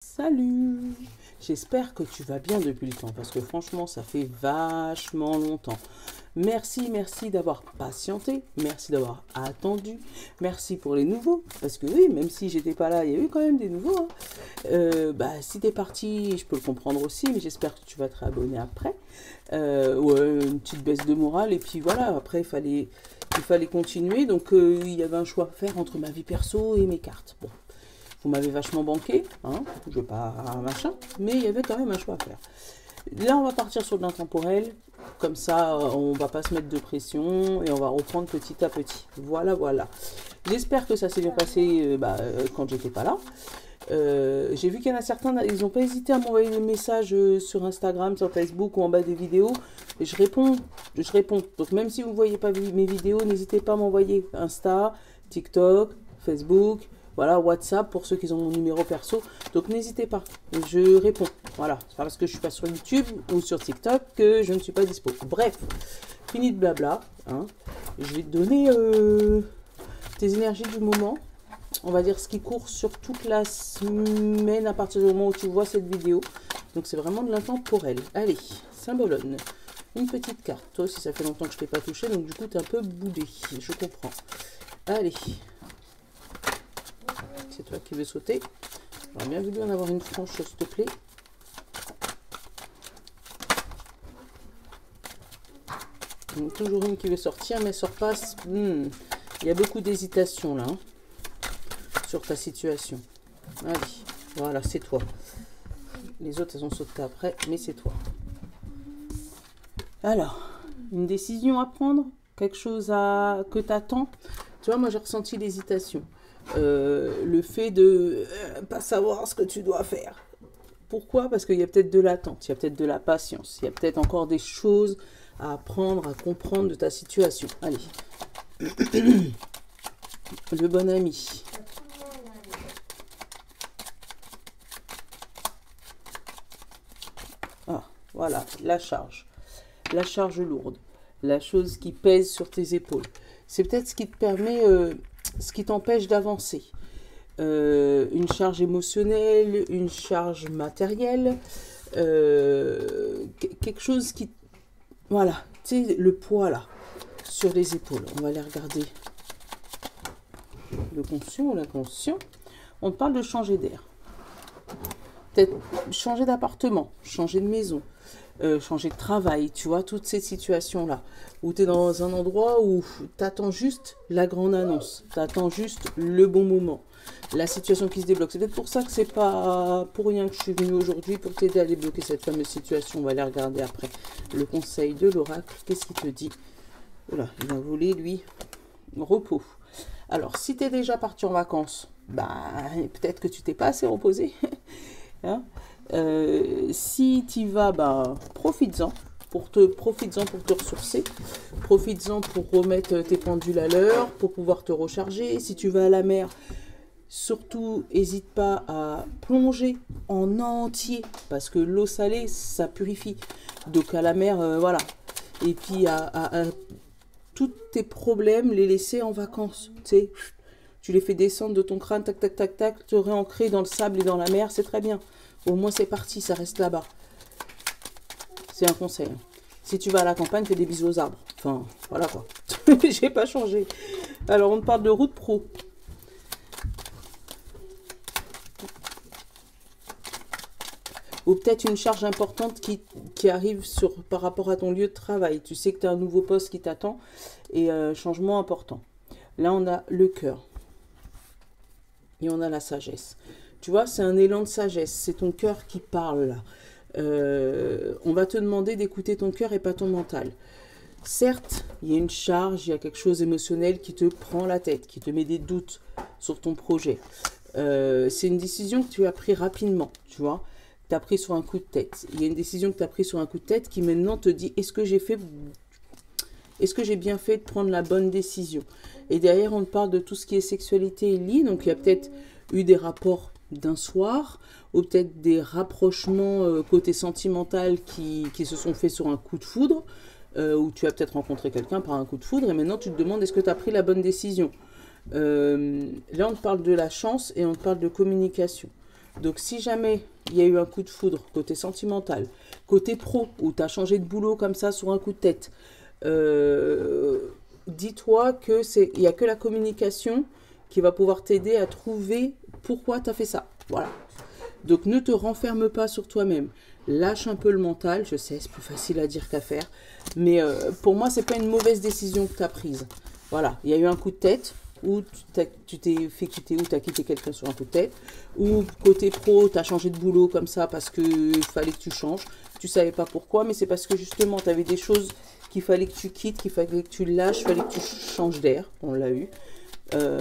Salut! J'espère que tu vas bien depuis le temps parce que franchement ça fait vachement longtemps. Merci d'avoir patienté, merci d'avoir attendu, merci pour les nouveaux parce que oui, même si j'étais pas là, il y a eu quand même des nouveaux. Hein. Si t'es parti, je peux le comprendre aussi, mais j'espère que tu vas te réabonner après. Ouais, une petite baisse de morale et puis voilà, après il fallait continuer donc il y avait un choix à faire entre ma vie perso et mes cartes. Bon. Vous m'avez vachement banqué, hein, je veux pas machin, mais il y avait quand même un choix à faire. Là, on va partir sur de l'intemporel, comme ça, on va pas se mettre de pression et on va reprendre petit à petit. Voilà. J'espère que ça s'est bien passé quand j'étais pas là. J'ai vu qu'il y en a certains, ils n'ont pas hésité à m'envoyer des messages sur Instagram, sur Facebook ou en bas des vidéos. Et je réponds. Donc même si vous ne voyez pas mes vidéos, n'hésitez pas à m'envoyer Insta, TikTok, Facebook. Voilà, WhatsApp pour ceux qui ont mon numéro perso. Donc n'hésitez pas, je réponds. Voilà, c'est pas parce que je suis pas sur YouTube ou sur TikTok que je ne suis pas dispo. Bref, fini de blabla. Hein. Je vais te donner tes énergies du moment. On va dire ce qui court sur toute la semaine à partir du moment où tu vois cette vidéo. Donc c'est vraiment de l'intemporel. Allez, symbolone. Une petite carte. Toi aussi, ça fait longtemps que je ne t'ai pas touché, donc du coup, tu es un peu boudé. Je comprends. Allez. C'est toi qui veux sauter. J'aurais bien voulu en avoir une franche, s'il te plaît. Donc, toujours une qui veut sortir, mais sort pas. Il y a beaucoup d'hésitation là, hein, sur ta situation. Allez, voilà, c'est toi. Les autres, elles ont sauté après, mais c'est toi. Alors, une décision à prendre, quelque chose que tu attends. Tu vois, moi, j'ai ressenti l'hésitation. Le fait de pas savoir ce que tu dois faire. Pourquoi? Parce qu'il y a peut-être de l'attente, il y a peut-être de la patience, il y a peut-être encore des choses à apprendre, à comprendre de ta situation. Allez. Le bon ami. Ah, voilà, la charge. La charge lourde. La chose qui pèse sur tes épaules. C'est peut-être ce qui te permet... ce qui t'empêche d'avancer. Une charge émotionnelle, une charge matérielle, quelque chose qui... Voilà, tu sais, le poids là, sur les épaules. On va aller regarder le conscient ou l'inconscient. On te parle de changer d'air. Peut-être changer d'appartement, changer de maison, changer de travail, tu vois, toutes ces situations-là, où tu es dans un endroit où tu attends juste la grande annonce, tu attends juste le bon moment, la situation qui se débloque. C'est peut-être pour ça que c'est pas pour rien que je suis venue aujourd'hui, pour t'aider à débloquer cette fameuse situation. On va aller regarder après le conseil de l'oracle. Qu'est-ce qu'il te dit? Voilà, il a volé, lui, repos. Alors, si tu es déjà parti en vacances, peut-être que tu t'es pas assez reposé. Hein, si tu y vas, profites-en pour te ressourcer, profites-en pour remettre tes pendules à l'heure, pour pouvoir te recharger. Si tu vas à la mer, surtout n'hésite pas à plonger en entier parce que l'eau salée ça purifie. Donc à la mer, voilà. Et puis à tous tes problèmes les laisser en vacances, tu sais. Tu les fais descendre de ton crâne, tac, tac, tac, tac, te réancrer dans le sable et dans la mer, c'est très bien. Au moins, c'est parti, ça reste là-bas. C'est un conseil. Si tu vas à la campagne, fais des bisous aux arbres. Enfin, voilà quoi. J'ai pas changé. Alors, on te parle de route pro. Ou peut-être une charge importante qui arrive par rapport à ton lieu de travail. Tu sais que tu as un nouveau poste qui t'attend et changement important. Là, on a le cœur. Et on a la sagesse. Tu vois, c'est un élan de sagesse. C'est ton cœur qui parle là. On va te demander d'écouter ton cœur et pas ton mental. Certes, il y a une charge, il y a quelque chose d'émotionnel qui te prend la tête, qui te met des doutes sur ton projet. C'est une décision que tu as prise rapidement, tu vois. Tu as pris sur un coup de tête. Il y a une décision que tu as prise sur un coup de tête qui maintenant te dit, est-ce que j'ai bien fait de prendre la bonne décision? Et derrière, on te parle de tout ce qui est sexualité et lit. Donc, il y a peut-être eu des rapports d'un soir ou peut-être des rapprochements côté sentimental qui se sont faits sur un coup de foudre où tu as peut-être rencontré quelqu'un par un coup de foudre et maintenant, tu te demandes est-ce que tu as pris la bonne décision? Là, on te parle de la chance et on te parle de communication. Donc, si jamais il y a eu un coup de foudre, côté sentimental, côté pro, où tu as changé de boulot comme ça sur un coup de tête, dis-toi que il n'y a que la communication qui va pouvoir t'aider à trouver pourquoi tu as fait ça. Voilà. Donc, ne te renferme pas sur toi-même. Lâche un peu le mental. Je sais, c'est plus facile à dire qu'à faire. Mais pour moi, c'est pas une mauvaise décision que tu as prise. Voilà. Il y a eu un coup de tête ou tu t'es fait quitter ou tu as quitté quelqu'un sur un coup de tête. Ou côté pro, tu as changé de boulot comme ça parce qu'il fallait que tu changes. Tu savais pas pourquoi, mais c'est parce que justement, tu avais des choses qu'il fallait que tu quittes, qu'il fallait que tu lâches, qu'il fallait que tu changes d'air. On l'a eu.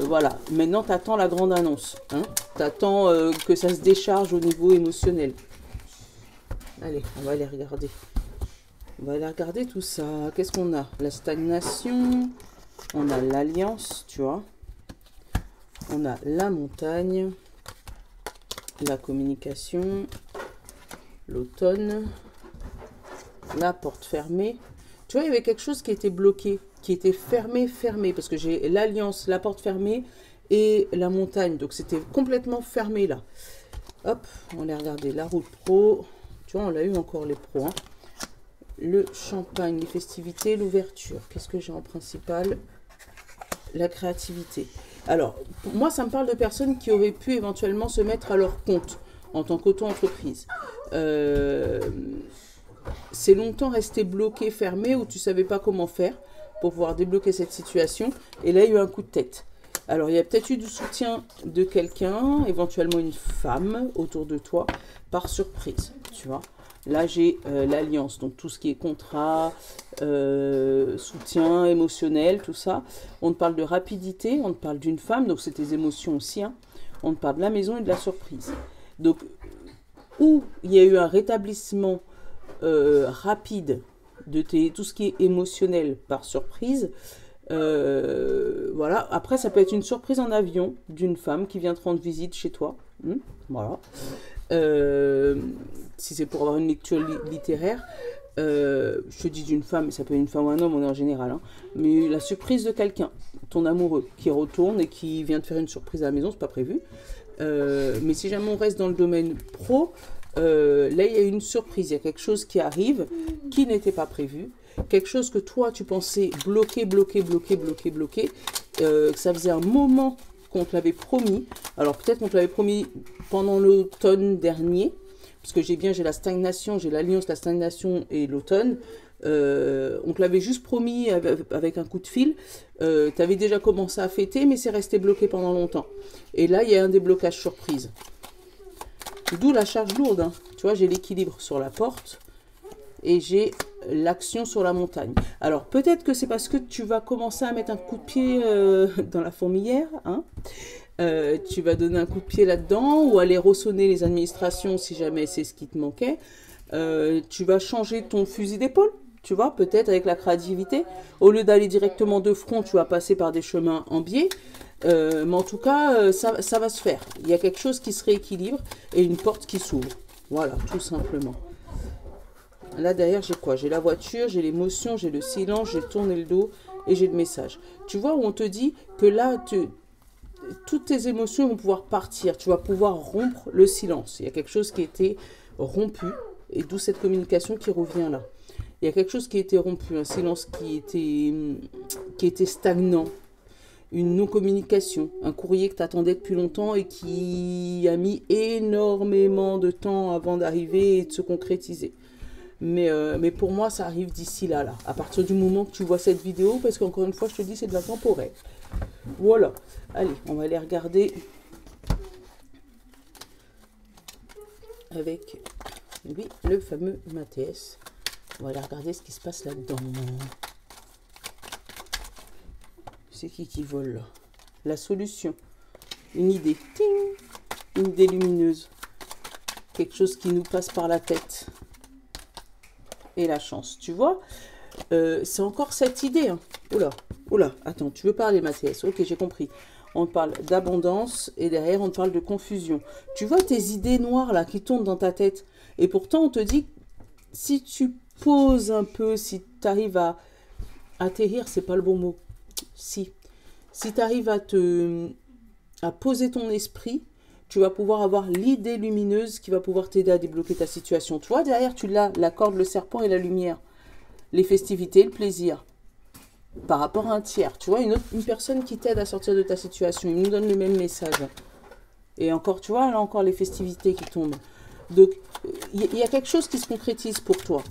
Voilà, maintenant tu attends la grande annonce, hein. Tu attends que ça se décharge au niveau émotionnel. Allez, on va aller regarder. On va aller regarder tout ça. Qu'est-ce qu'on a? La stagnation, on a l'alliance, tu vois. On a la montagne, la communication, l'automne, la porte fermée. Tu vois, il y avait quelque chose qui était bloqué, qui était fermé, parce que j'ai l'alliance, la porte fermée et la montagne. Donc, c'était complètement fermé là. Hop, on va regarder la route pro. Tu vois, on l'a eu encore les pros. Hein. Le champagne, les festivités, l'ouverture. Qu'est-ce que j'ai en principal? La créativité. Alors, pour moi, ça me parle de personnes qui auraient pu éventuellement se mettre à leur compte en tant qu'auto-entreprise. C'est longtemps resté bloqué, fermé, où tu ne savais pas comment faire pour pouvoir débloquer cette situation. Et là, il y a eu un coup de tête. Alors, il y a peut-être eu du soutien de quelqu'un, éventuellement une femme autour de toi, par surprise, tu vois. Là, j'ai l'alliance, donc tout ce qui est contrat, soutien émotionnel, tout ça. On te parle de rapidité, on te parle d'une femme, donc c'est tes émotions aussi. Hein. On te parle de la maison et de la surprise. Donc, où il y a eu un rétablissement rapide de tout ce qui est émotionnel par surprise. Voilà. Après, ça peut être une surprise en avion d'une femme qui vient te rendre visite chez toi. Voilà. Si c'est pour avoir une lecture littéraire, je te dis d'une femme, mais ça peut être une femme ou un homme, on est en général. Hein, mais la surprise de quelqu'un, ton amoureux, qui retourne et qui vient te faire une surprise à la maison, c'est pas prévu. Mais si jamais on reste dans le domaine pro, là, il y a une surprise, il y a quelque chose qui arrive qui n'était pas prévu, quelque chose que toi, tu pensais bloqué, que ça faisait un moment qu'on te l'avait promis. Alors, peut-être qu'on te l'avait promis pendant l'automne dernier, parce que j'ai la stagnation, j'ai l'alliance, la stagnation et l'automne. On te l'avait juste promis avec un coup de fil. Tu avais déjà commencé à fêter, mais c'est resté bloqué pendant longtemps. Et là, il y a un déblocage surprise. D'où la charge lourde. Hein. Tu vois, j'ai l'équilibre sur la porte et j'ai l'action sur la montagne. Alors, peut-être que c'est parce que tu vas commencer à mettre un coup de pied dans la fourmilière. Hein. Tu vas donner un coup de pied là-dedans ou aller ressonner les administrations si jamais c'est ce qui te manquait. Tu vas changer ton fusil d'épaule. Tu vois, peut-être avec la créativité. Au lieu d'aller directement de front, tu vas passer par des chemins en biais. Mais en tout cas, ça va se faire. Il y a quelque chose qui se rééquilibre et une porte qui s'ouvre. Voilà, tout simplement. Là, derrière, j'ai quoi? J'ai la voiture, j'ai l'émotion, j'ai le silence, j'ai tourné le dos et j'ai le message. Tu vois, où on te dit que là, toutes tes émotions vont pouvoir partir. Tu vas pouvoir rompre le silence. Il y a quelque chose qui a été rompu et d'où cette communication qui revient là. Il y a quelque chose qui a été rompu, un silence qui était stagnant. Une non-communication, un courrier que tu attendais depuis longtemps et qui a mis énormément de temps avant d'arriver et de se concrétiser. Mais pour moi, ça arrive d'ici là. À partir du moment que tu vois cette vidéo, parce qu'encore une fois, je te dis, c'est de la temporaire. Voilà. Allez, on va aller regarder avec, oui, le fameux Mathias. On va aller regarder ce qui se passe là-dedans. C'est qui vole là? La solution. Une idée. Ting! Une idée lumineuse. Quelque chose qui nous passe par la tête. Et la chance. Tu vois, c'est encore cette idée. Hein. Oula, attends, tu veux parler, Mathias? Ok, j'ai compris. On te parle d'abondance et derrière, on te parle de confusion. Tu vois tes idées noires là qui tournent dans ta tête. Et pourtant, on te dit, si tu poses un peu, si tu arrives à atterrir, c'est pas le bon mot. Si tu arrives à poser ton esprit, tu vas pouvoir avoir l'idée lumineuse qui va pouvoir t'aider à débloquer ta situation. Tu vois, derrière, tu l'as, la corde, le serpent et la lumière. Les festivités, le plaisir. Par rapport à un tiers. Tu vois, une personne qui t'aide à sortir de ta situation. Il nous donne le même message. Et encore, tu vois, là encore, les festivités qui tombent. Donc, il y a quelque chose qui se concrétise pour toi.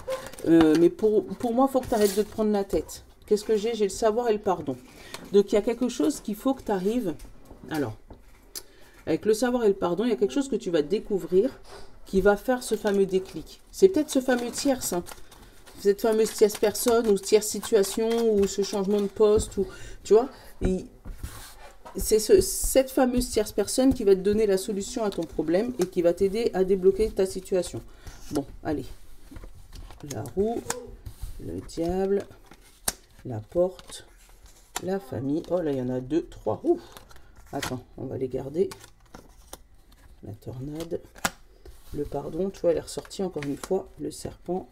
Mais pour moi, il faut que tu arrêtes de te prendre la tête. Qu'est-ce que j'ai? J'ai le savoir et le pardon. Donc, il y a quelque chose qu'il faut que tu arrives. Alors, avec le savoir et le pardon, il y a quelque chose que tu vas découvrir qui va faire ce fameux déclic. C'est peut-être ce fameux tierce, hein. Cette fameuse tierce personne ou tierce situation ou ce changement de poste. Ou, tu vois, c'est cette fameuse tierce personne qui va te donner la solution à ton problème et qui va t'aider à débloquer ta situation. Bon, allez. La roue, le diable, la porte, la famille. Oh là, il y en a 2, 3. Ouf. Attends, on va les garder. La tornade, le pardon, tu vois, elle est ressortie encore une fois. Le serpent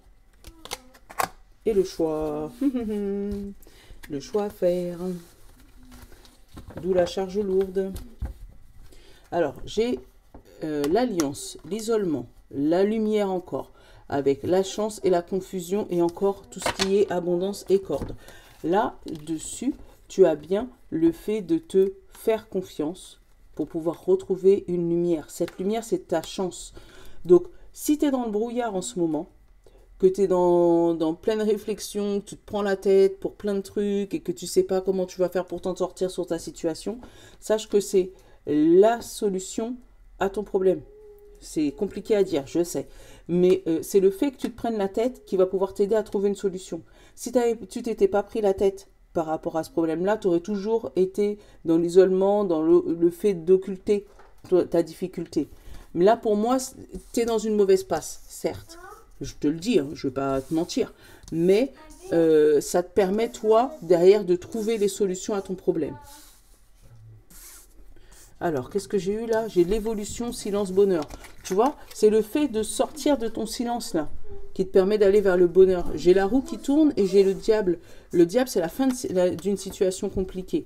et le choix. Le choix à faire. D'où la charge lourde. Alors, j'ai l'alliance, l'isolement, la lumière encore, avec la chance et la confusion et encore tout ce qui est abondance et corde. Là-dessus, tu as bien le fait de te faire confiance pour pouvoir retrouver une lumière. Cette lumière, c'est ta chance. Donc, si tu es dans le brouillard en ce moment, que tu es dans pleine réflexion, que tu te prends la tête pour plein de trucs et que tu ne sais pas comment tu vas faire pour t'en sortir sur ta situation, sache que c'est la solution à ton problème. C'est compliqué à dire, je sais. Mais c'est le fait que tu te prennes la tête qui va pouvoir t'aider à trouver une solution. Si tu t'étais pas pris la tête par rapport à ce problème-là, tu aurais toujours été dans l'isolement, dans le fait d'occulter ta difficulté. Mais là, pour moi, tu es dans une mauvaise passe, certes. Je te le dis, hein, je ne vais pas te mentir. Mais ça te permet, toi, derrière, de trouver les solutions à ton problème. Alors, qu'est-ce que j'ai eu là? J'ai l'évolution silence-bonheur. Tu vois, c'est le fait de sortir de ton silence là qui te permet d'aller vers le bonheur. J'ai la roue qui tourne et j'ai le diable. Le diable, c'est la fin d'une situation compliquée.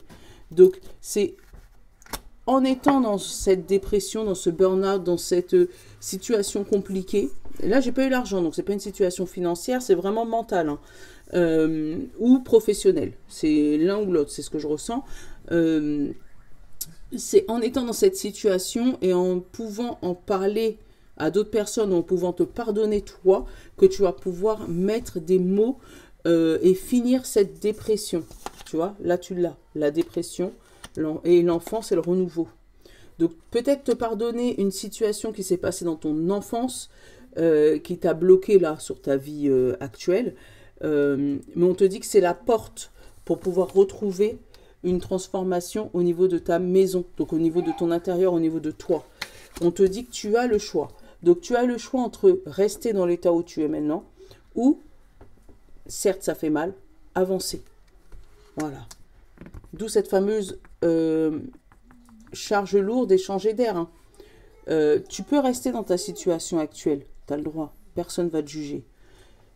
Donc, c'est en étant dans cette dépression, dans ce burn-out, dans cette situation compliquée. Là, j'ai pas eu l'argent, donc c'est pas une situation financière, c'est vraiment mental, hein, ou professionnel. C'est l'un ou l'autre, c'est ce que je ressens. C'est en étant dans cette situation et en pouvant en parler à d'autres personnes, en pouvant te pardonner toi, que tu vas pouvoir mettre des mots et finir cette dépression. Tu vois, là tu l'as, la dépression, et l'enfant c'est le renouveau. Donc peut-être te pardonner une situation qui s'est passée dans ton enfance, qui t'a bloqué là sur ta vie actuelle, mais on te dit que c'est la porte pour pouvoir retrouver une transformation au niveau de ta maison, donc au niveau de ton intérieur, au niveau de toi. On te dit que tu as le choix. Donc tu as le choix entre rester dans l'état où tu es maintenant ou, certes ça fait mal, avancer. Voilà. D'où cette fameuse charge lourde et changer d'air. Hein. Tu peux rester dans ta situation actuelle, tu as le droit, personne ne va te juger.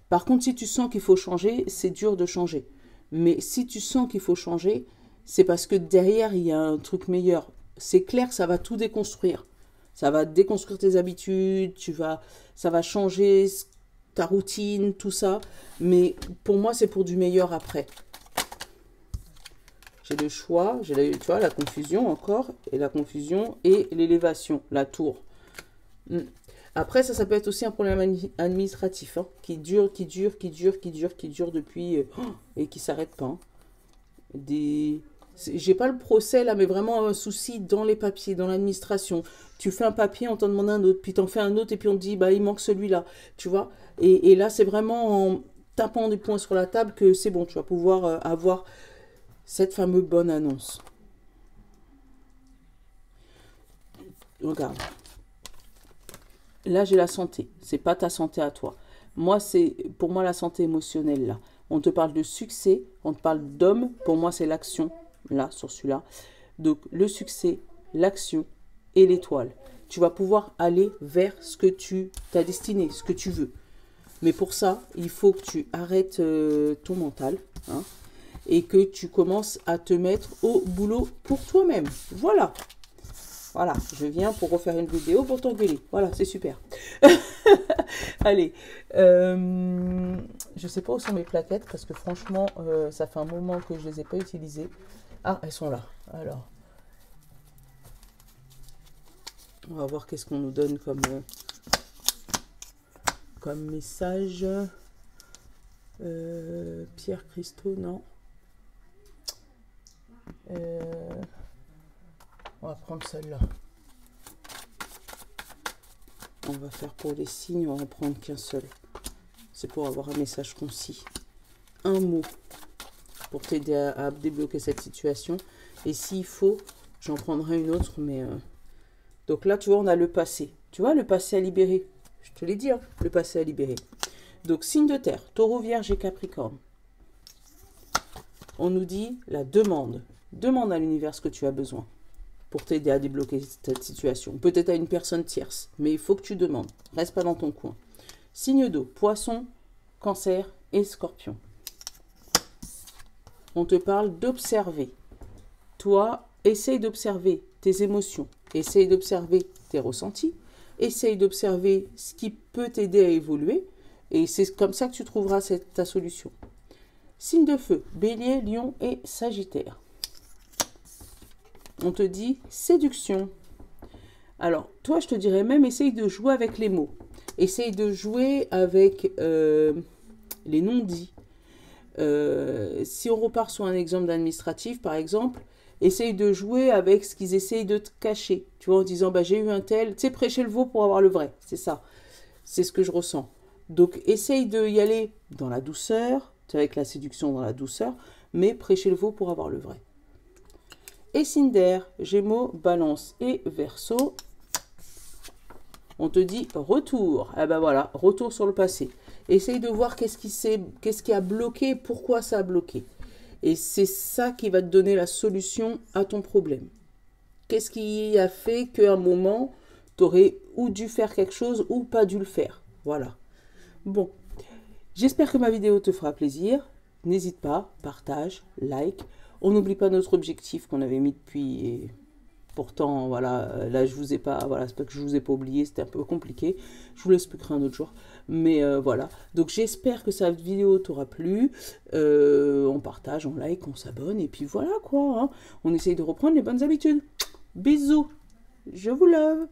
Par contre, si tu sens qu'il faut changer, c'est dur de changer. Mais si tu sens qu'il faut changer, c'est parce que derrière, il y a un truc meilleur. C'est clair, ça va tout déconstruire. Ça va déconstruire tes habitudes, ça va changer ta routine, tout ça. Mais pour moi, c'est pour du meilleur après. J'ai le choix, tu vois, la confusion encore, et la confusion et l'élévation, la tour. Après, ça peut être aussi un problème administratif, hein, qui dure depuis, et qui ne s'arrête pas. Hein. J'ai pas le procès là, mais vraiment un souci dans les papiers, dans l'administration. Tu fais un papier, on t'en demande un autre, puis t'en fais un autre, et puis on te dit, bah il manque celui-là, tu vois. Et là, c'est vraiment en tapant des points sur la table que c'est bon, tu vas pouvoir avoir cette fameuse bonne annonce. Regarde. Là, j'ai la santé. C'est pas ta santé à toi. Moi, c'est pour moi la santé émotionnelle là. On te parle de succès, on te parle d'homme. Pour moi, c'est l'action là sur celui-là. Donc le succès, l'action et l'étoile. Tu vas pouvoir aller vers ce que ta destinée, ce que tu veux. Mais pour ça, il faut que tu arrêtes ton mental, hein, et que tu commences à te mettre au boulot pour toi-même. Voilà. Voilà, je viens pour refaire une vidéo pour t'engueuler. Voilà, c'est super. Allez, je sais pas où sont mes plaquettes parce que franchement, ça fait un moment que je les ai pas utilisées. Ah, elles sont là. Alors, on va voir qu'est-ce qu'on nous donne comme message. Pierre Christo, non. On va prendre celle-là. On va faire pour les signes, on va en prendre qu'un seul. C'est pour avoir un message concis. Un mot pour t'aider à débloquer cette situation. Et s'il faut, j'en prendrai une autre. Mais donc là, tu vois, on a le passé. Tu vois, le passé à libérer. Je te l'ai dit, hein, le passé à libérer. Donc, signe de terre, Taureau, Vierge et Capricorne. On nous dit la demande. Demande à l'univers ce que tu as besoin pour t'aider à débloquer cette situation. Peut-être à une personne tierce, mais il faut que tu demandes. Reste pas dans ton coin. Signe d'eau, Poisson, Cancer et Scorpion. On te parle d'observer. Toi, essaye d'observer tes émotions. Essaye d'observer tes ressentis. Essaye d'observer ce qui peut t'aider à évoluer. Et c'est comme ça que tu trouveras ta solution. Signe de feu, Bélier, Lion et Sagittaire. On te dit séduction. Alors, toi, je te dirais même, essaye de jouer avec les mots. Essaye de jouer avec les non-dits. Si on repart sur un exemple d'administratif, par exemple, essaye de jouer avec ce qu'ils essayent de te cacher. Tu vois, en disant, bah, j'ai eu un tel, tu sais, prêcher le veau pour avoir le vrai. C'est ça. C'est ce que je ressens. Donc, essaye d'y aller dans la douceur, avec la séduction dans la douceur, mais prêcher le veau pour avoir le vrai. Et signe d'air, Gémeaux, Balance et Verseau. On te dit retour. Eh ben voilà, retour sur le passé. Essaye de voir qu'est-ce qui a bloqué, pourquoi ça a bloqué. Et c'est ça qui va te donner la solution à ton problème. Qu'est-ce qui a fait qu'à un moment, tu aurais ou dû faire quelque chose ou pas dû le faire. Voilà. Bon, j'espère que ma vidéo te fera plaisir. N'hésite pas, partage, like. On n'oublie pas notre objectif qu'on avait mis depuis. Et pourtant, voilà, là je vous ai pas, voilà, c'est pas que je vous ai pas oublié, c'était un peu compliqué. Je vous l'expliquerai un autre jour. Mais voilà. Donc j'espère que cette vidéo t'aura plu. On partage, on like, on s'abonne et puis voilà quoi. Hein. On essaye de reprendre les bonnes habitudes. Bisous. Je vous love.